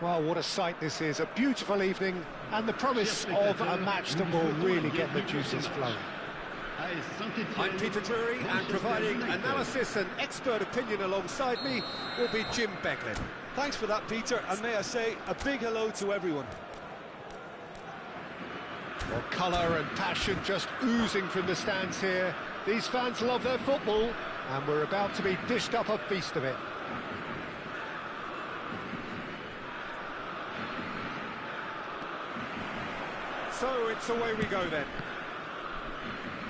Well, what a sight this is, a beautiful evening, and the promise of a match that will really get the juices flowing. I'm Peter Drury, and providing analysis and expert opinion alongside me will be Jim Becklin. Thanks for that, Peter, and may I say a big hello to everyone. Well, colour and passion just oozing from the stands here. These fans love their football, and we're about to be dished up a feast of it. So it's away we go then.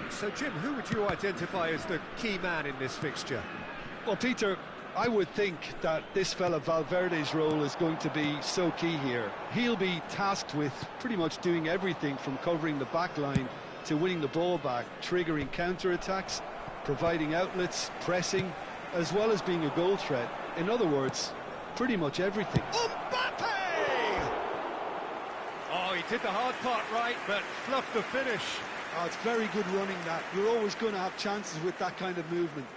So Jim, who would you identify as the key man in this fixture? Well, Peter, I would think that this fella Valverde's role is going to be so key here. He'll be tasked with pretty much doing everything from covering the back line to winning the ball back, triggering counter-attacks, providing outlets, pressing, as well as being a goal threat. In other words, pretty much everything. Mbappe! Oh, he did the hard part right, but fluffed the finish. Oh, it's very good running that. You're always going to have chances with that kind of movement.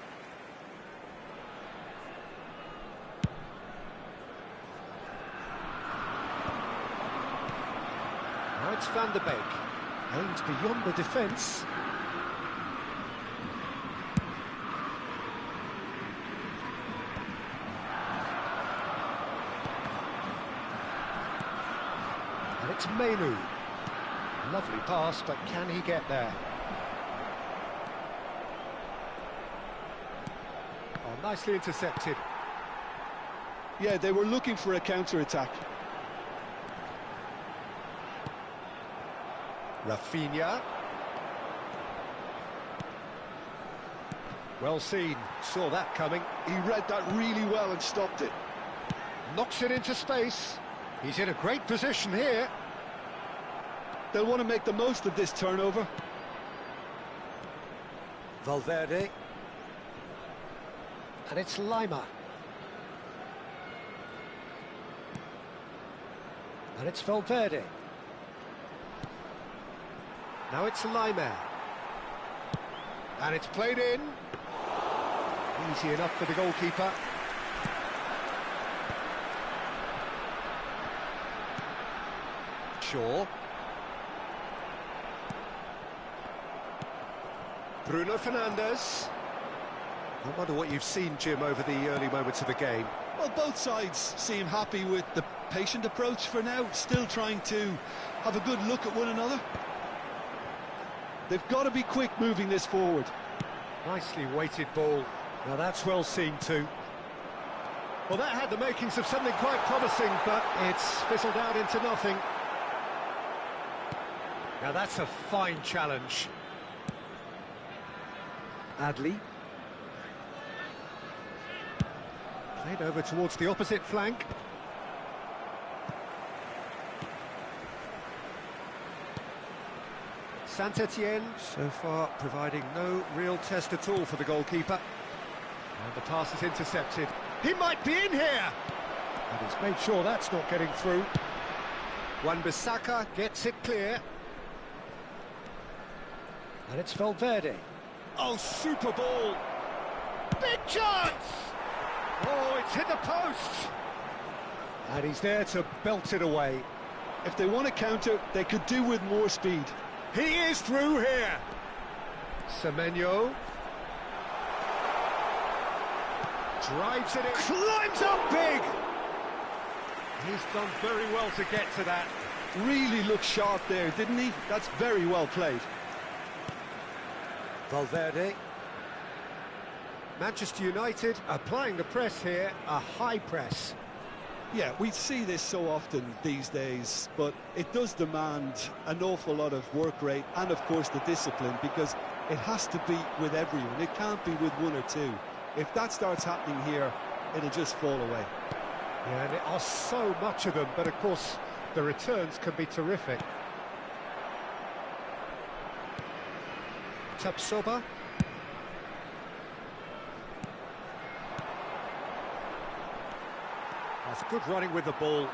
Now it's Van der Beek. Aimed beyond the defence. And it's Menu. Lovely pass, but can he get there? Oh, nicely intercepted. Yeah, they were looking for a counter-attack. Rafinha. Well seen, saw that coming. He read that really well and stopped it. Knocks it into space. He's in a great position here. They'll want to make the most of this turnover. Valverde. And it's Lima. And it's Valverde. Now it's Lima. And it's played in. Easy enough for the goalkeeper. Shaw. Bruno Fernandes. I wonder what you've seen, Jim, over the early moments of the game. Well, both sides seem happy with the patient approach for now, still trying to have a good look at one another. They've got to be quick moving this forward. Nicely weighted ball. Now that's well seen too. Well, that had the makings of something quite promising, but it's fizzled out into nothing. Now that's a fine challenge. Adley. Played over towards the opposite flank. Saint-Etienne, so far providing no real test at all for the goalkeeper. And the pass is intercepted. He might be in here! And he's made sure that's not getting through. Wan-Bissaka gets it clear. And it's Valverde. Oh, super ball! Big chance! Oh, it's hit the post! And he's there to belt it away. If they want to counter, they could do with more speed. He is through here. Semenyo. Drives it in. Climbs up big. He's done very well to get to that. Really looked sharp there, didn't he? That's very well played. Valverde. Manchester United applying the press here, a high press. Yeah, we see this so often these days, but it does demand an awful lot of work rate and, of course, the discipline, because it has to be with everyone. It can't be with one or two. If that starts happening here, it'll just fall away. Yeah, and there are so much of them, but, of course, the returns can be terrific. Tapsoba. That's good running with the ball.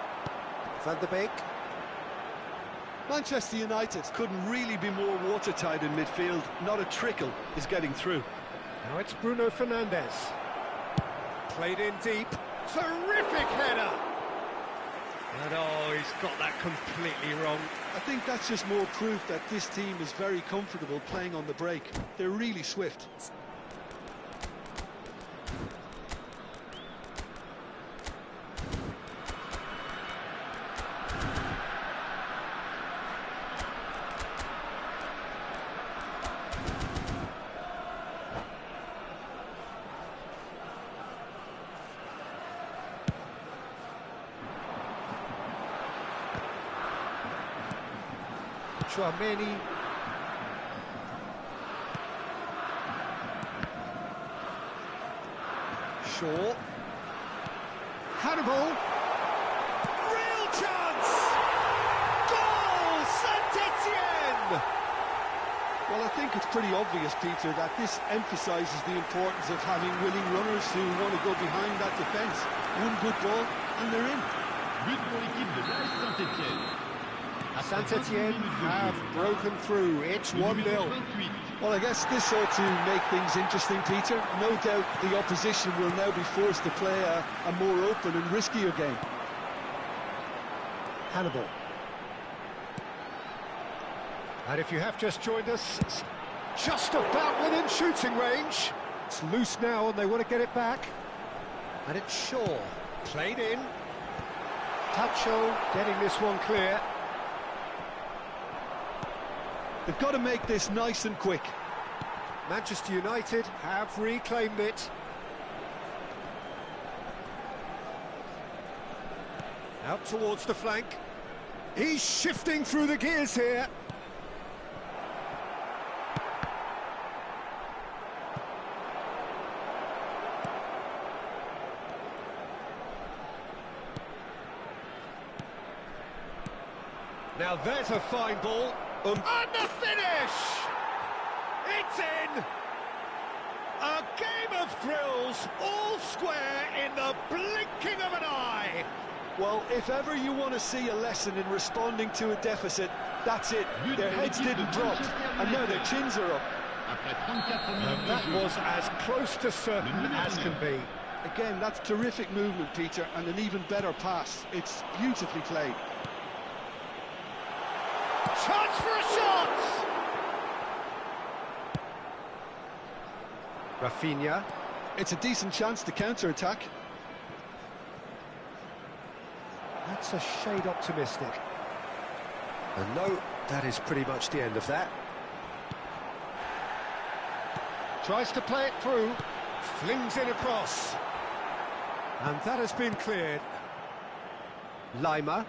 Van der Beek. Manchester United couldn't really be more watertight in midfield. Not a trickle is getting through. Now it's Bruno Fernandes. Played in deep. Terrific header! And oh, he's got that completely wrong. I think that's just more proof that this team is very comfortable playing on the break. They're really swift. Chouameni. Shaw. Hannibal. Real chance! Goal! Saint-Etienne! Well, I think it's pretty obvious, Peter, that this emphasises the importance of having willing runners who want to go behind that defence. One good ball, and they're in. But pour l'équipe de Saint-Etienne. Saint-Etienne have broken through. It's 1-0. Well, I guess this ought to make things interesting, Peter. No doubt the opposition will now be forced to play a more open and riskier game. Hannibal. And if you have just joined us, just about within shooting range. It's loose now and they want to get it back. And it's Shaw. Played in. Tacho getting this one clear. They've got to make this nice and quick. Manchester United have reclaimed it. Out towards the flank. He's shifting through the gears here. Now there's a fine ball. And the finish! It's in! A game of thrills, all square in the blinking of an eye! Well, if ever you want to see a lesson in responding to a deficit, that's it. Their heads didn't drop, and now their chins are up. And that was as close to certain as can be. Again, that's terrific movement, Peter, and an even better pass. It's beautifully played. Chance for a shot! Rafinha. It's a decent chance to counter-attack. That's a shade optimistic. And no, that is pretty much the end of that. Tries to play it through. Flings it across. And that has been cleared. Lima.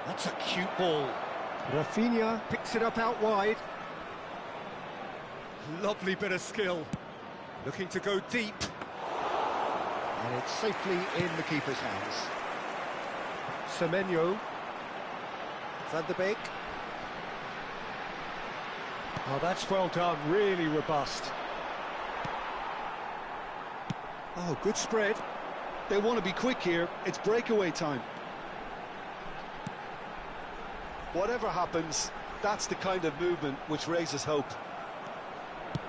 That's a cute ball. Rafinha picks it up out wide. Lovely bit of skill. Looking to go deep. And it's safely in the keeper's hands. Semenyo. Van der Beek. Oh, that's well done. Really robust. Oh, good spread. They want to be quick here. It's breakaway time. Whatever happens, that's the kind of movement which raises hope.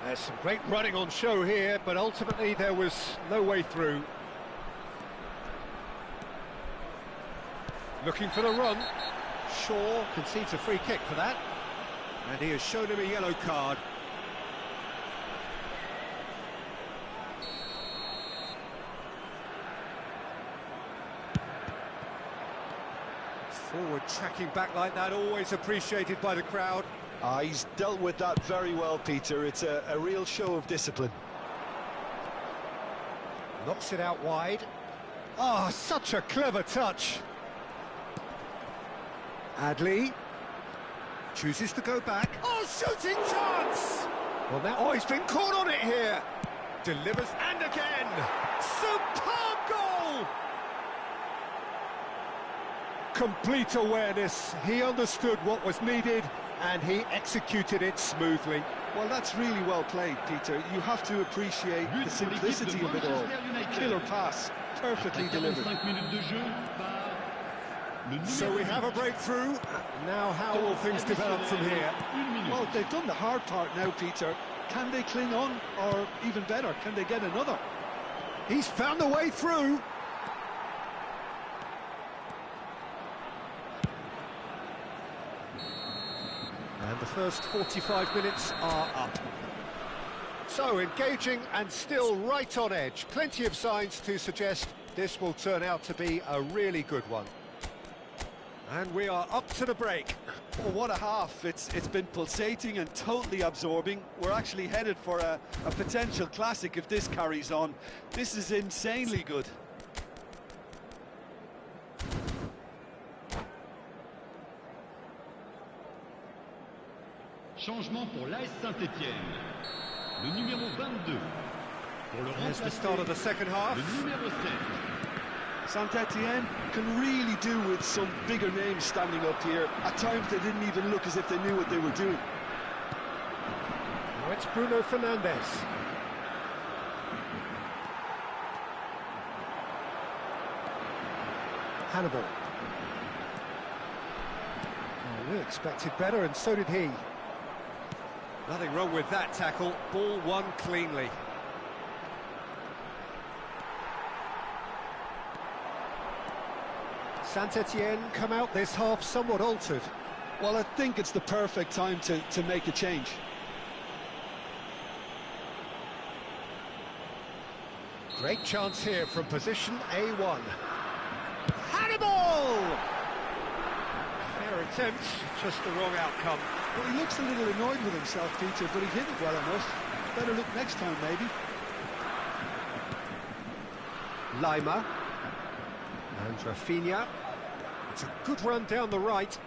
There's some great running on show here, but ultimately there was no way through. Looking for the run. Shaw concedes a free kick for that. And he has shown him a yellow card. Forward tracking back like that, always appreciated by the crowd. He's dealt with that very well, Peter. It's a real show of discipline. Knocks it out wide. Ah, such a clever touch. Adley chooses to go back. Oh, shooting chance! Well, now, oh, he's been caught on it here. Delivers, and again! Superb goal! Complete awareness. He understood what was needed, and he executed it smoothly. Well, that's really well played, Peter. You have to appreciate the simplicity of it all. Killer pass, perfectly delivered. So we have a breakthrough. Now how will things develop from here? Well, they've done the hard part now, Peter. Can they cling on, or even better, can they get another? He's found a way through. And the first 45 minutes are up. So engaging and still right on edge. Plenty of signs to suggest this will turn out to be a really good one. And we are up to the break. Oh, what a half. It's been pulsating and totally absorbing. We're actually headed for a potential classic if this carries on. This is insanely good. Changement pour l'AS Saint-Étienne. Le numéro 22. Pour le There's the remplacer, start of the second half. le numéro 7. Saint-Étienne can really do with some bigger names standing up here. At times they didn't even look as if they knew what they were doing. Now it's Bruno Fernandes. Hannibal. Oh, we expected better, and so did he. Nothing wrong with that tackle. Ball won cleanly. Saint-Étienne come out this half somewhat altered. Well, I think it's the perfect time to make a change. Great chance here from position A1. Hannibal! Fair attempt, just the wrong outcome. Well, he looks a little annoyed with himself, Peter, but he hit it well enough. Better look next time, maybe. Lima. And Rafinha. It's a good run down the right.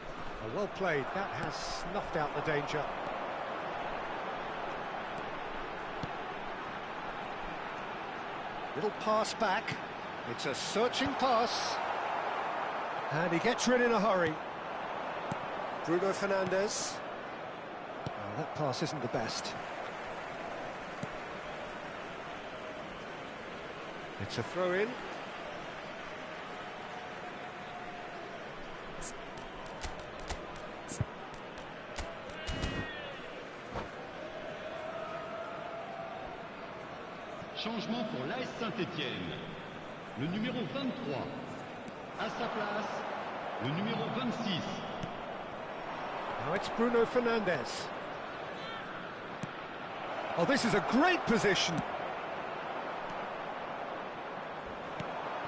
Oh, well played. That has snuffed out the danger. Little pass back. It's a searching pass. And he gets rid in a hurry. Bruno Fernandes. Oh, that pass isn't the best. It's a throw-in. Changement pour l'AS Saint-Étienne. Le numéro 23. À sa place, le numéro 26. Now it's Bruno Fernandes. Oh, this is a great position.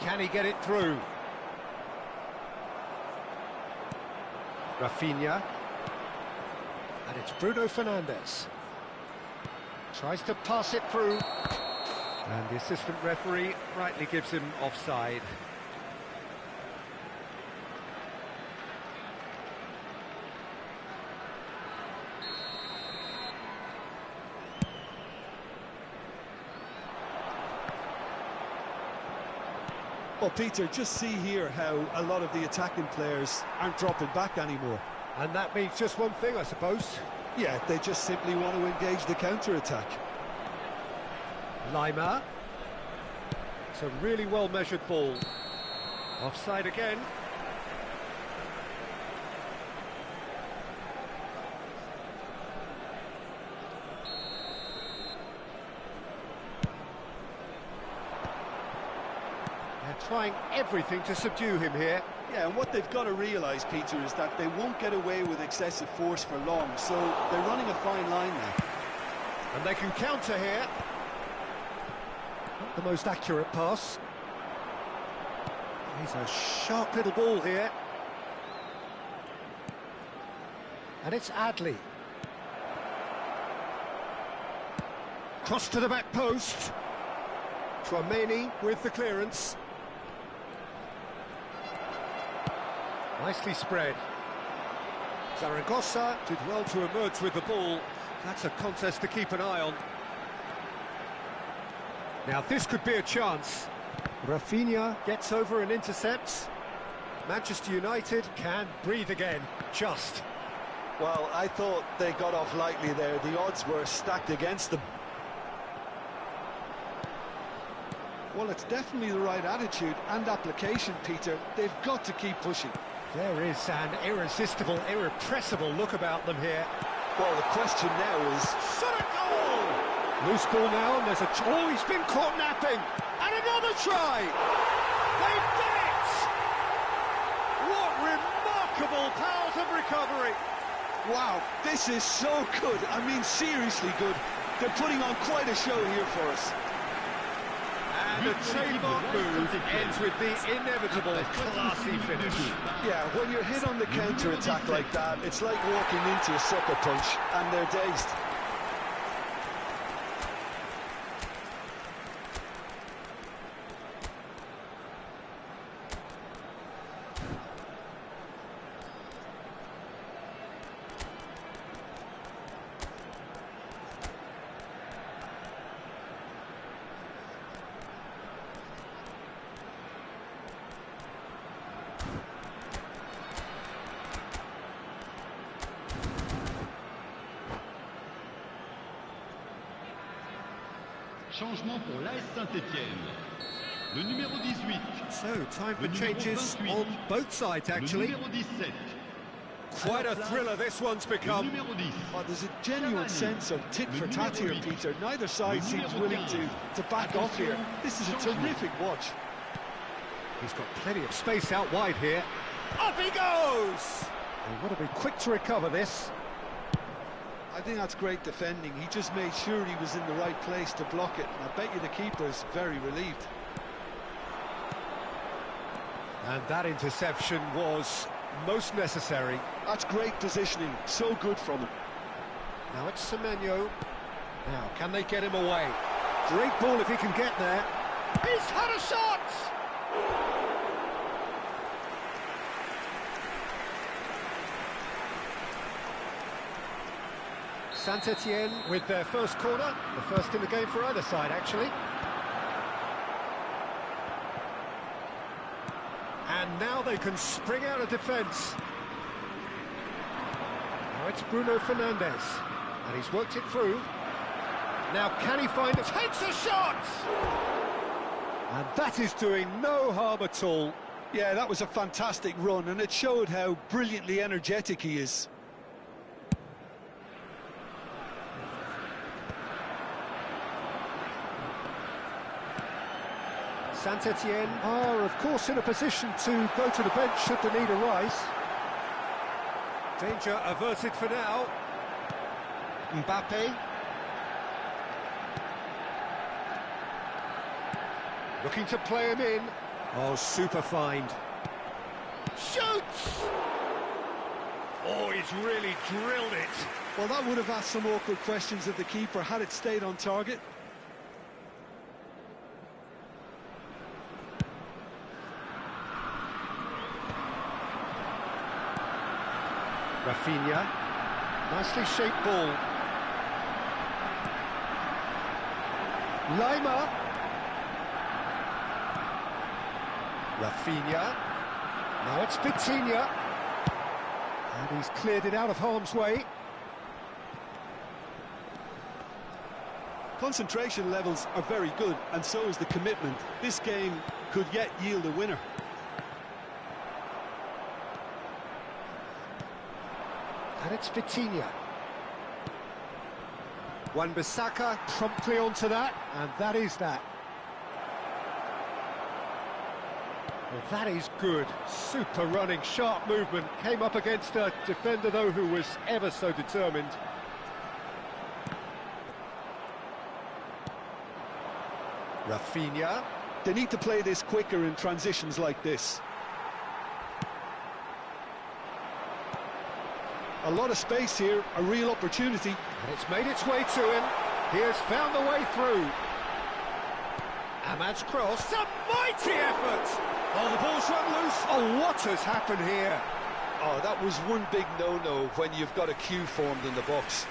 Can he get it through? Rafinha. And it's Bruno Fernandes. Tries to pass it through. And the assistant referee rightly gives him offside. Well, Peter, just see here how a lot of the attacking players aren't dropping back anymore. And that means just one thing, I suppose. Yeah, they just simply want to engage the counter-attack. Lima. It's a really well-measured ball. Offside again. They're trying everything to subdue him here. Yeah, and what they've got to realise, Peter, is that they won't get away with excessive force for long, so they're running a fine line now. And they can counter here. Not the most accurate pass. He's a sharp little ball here. And it's Adley. Cross to the back post. Tchouameni with the clearance. Nicely spread. Zaragoza did well to emerge with the ball. That's a contest to keep an eye on. Now this could be a chance. Rafinha gets over and intercepts. Manchester United can breathe again, just. Well, I thought they got off lightly there. The odds were stacked against them. Well, it's definitely the right attitude and application, Peter. They've got to keep pushing. There is an irresistible, irrepressible look about them here. Well, the question now is... Shot a goal! Loose ball now, and there's a... Oh, he's been caught napping! And another try! They've done it! What remarkable powers of recovery! Wow, this is so good. I mean, seriously good. They're putting on quite a show here for us. And the trademark move ends with the inevitable classy finish. Yeah, when you're hit on the counter-attack like that, it's like walking into a sucker punch, and they're dazed. Changement pour l'AS Saint-Étienne. Le numéro 18. So, time for changes on both sides, actually. Le numéro 17. Quite a thriller this one's Le become. numéro 10. Oh, there's a genuine sense of tit-for-tat here, Peter. Neither side seems willing to back off here. This is a terrific watch. He's got plenty of space out wide here. Up he goes! They've got to be quick to recover this. I think that's great defending. He just made sure he was in the right place to block it. And I bet you the keeper is very relieved. And that interception was most necessary. That's great positioning. So good from him. Now it's Semenyo. Now, can they get him away? Great ball if he can get there. He's had a shot! Saint-Étienne with their first corner, the first in the game for either side, actually. And now they can spring out of defence. Now it's Bruno Fernandes, and he's worked it through. Now can he find it? Takes a shot! And that is doing no harm at all. Yeah, that was a fantastic run, and it showed how brilliantly energetic he is. Saint-Étienne are, of course, in a position to go to the bench should the need arise. Danger averted for now. Mbappe. Looking to play him in. Oh, super find. Shoots! Oh, he's really drilled it. Well, that would have asked some awkward questions of the keeper had it stayed on target. Rafinha, nicely shaped ball. Lima. Rafinha. Now it's Vitinha. And he's cleared it out of harm's way. Concentration levels are very good, and so is the commitment. This game could yet yield a winner. And it's Vitinha. Wan-Bissaka promptly onto that, and that is that. Well, that is good. Super running, sharp movement. Came up against a defender, though, who was ever so determined. Rafinha. They need to play this quicker in transitions like this. A lot of space here, a real opportunity. And it's made its way to him. He has found the way through. Ahmad's cross. A mighty effort! Oh, the ball's run loose. Oh, what has happened here? Oh, that was one big no-no when you've got a queue formed in the box.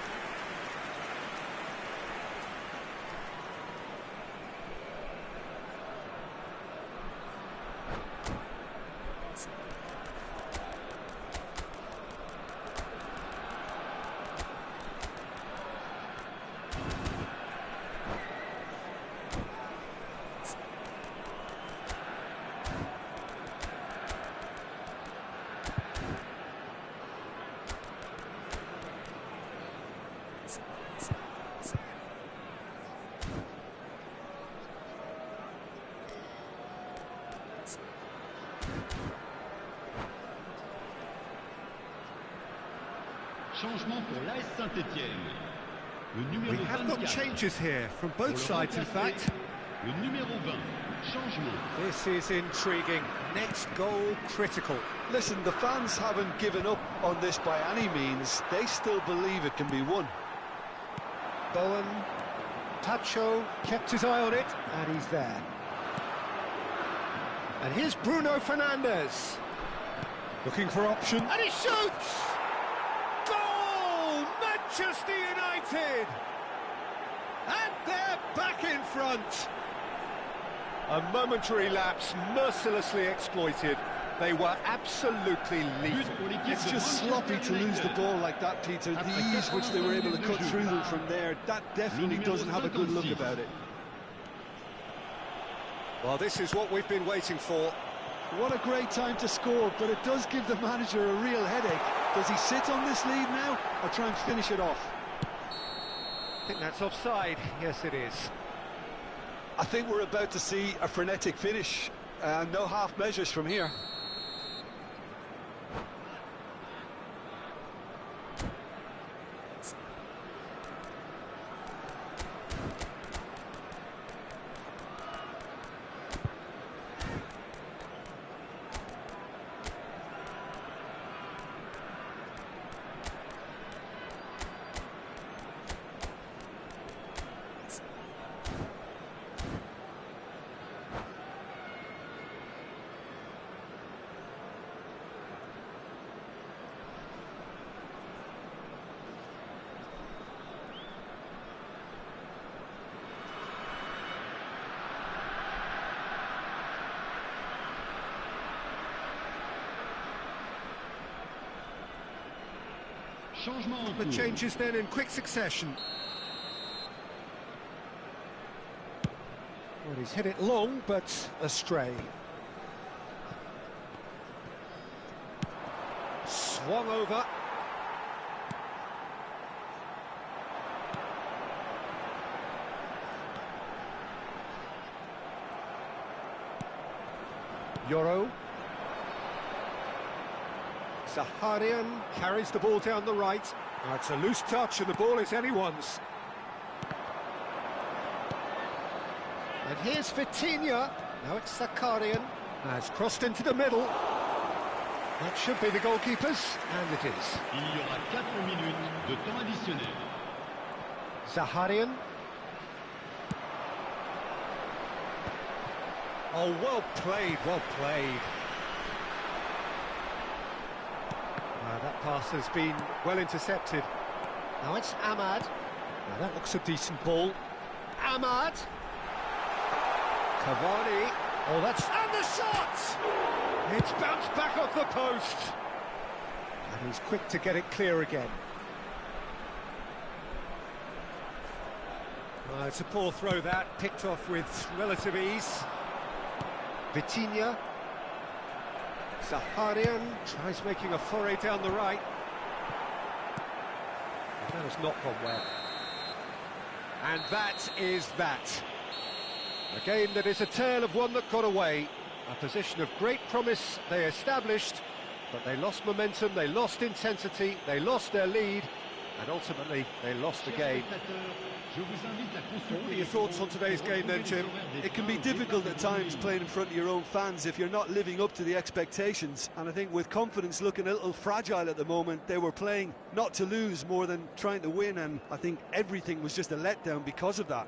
Changement pour l'AS Saint-Étienne. Le numéro We have 24. got changes here from both sides, in fact. Le numéro 20. Changement. This is intriguing. Next goal critical. Listen, the fans haven't given up on this by any means. They still believe it can be won. Bowen, Tacho kept his eye on it, and he's there. And here's Bruno Fernandes. Looking for option. And he shoots! Goal! Manchester United! And they're back in front. A momentary lapse, mercilessly exploited. They were absolutely lethal. It's just sloppy to lose the ball like that, Peter. The ease which they were able to cut through them from there, that definitely doesn't have a good look about it. Well, this is what we've been waiting for. What a great time to score, but it does give the manager a real headache. Does he sit on this lead now, or try and finish it off? I think that's offside. Yes, it is. I think we're about to see a frenetic finish. No half measures from here. Changement en The cours. changes then in quick succession. Well, he's hit it long, but astray. Swung over. Yoro. Zaharian carries the ball down the right. Now it's a loose touch and the ball is anyone's. And here's Vitinha. Now it's Zakarian. Now it's crossed into the middle. That should be the goalkeeper's, and it is. Il y aura 4 minutes de temps additionnel. Zaharian. Oh, well played, well played. That pass has been well intercepted. Now it's Ahmad. Now that looks a decent ball. Ahmad. Cavani. Oh, that's... And the shot! It's bounced back off the post. And he's quick to get it clear again. It's a poor throw that, picked off with relative ease. Vitinha. Zaharian tries making a foray down the right. That has not gone well. And that is that. A game that is a tale of one that got away. A position of great promise they established, but they lost momentum, they lost intensity, they lost their lead, and ultimately they lost the game. What are your thoughts on today's game then, Jim? It can be difficult at times playing in front of your own fans if you're not living up to the expectations, and I think with confidence looking a little fragile at the moment, they were playing not to lose more than trying to win, and I think everything was just a letdown because of that.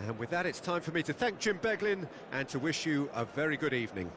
And with that, it's time for me to thank Jim Beglin and to wish you a very good evening.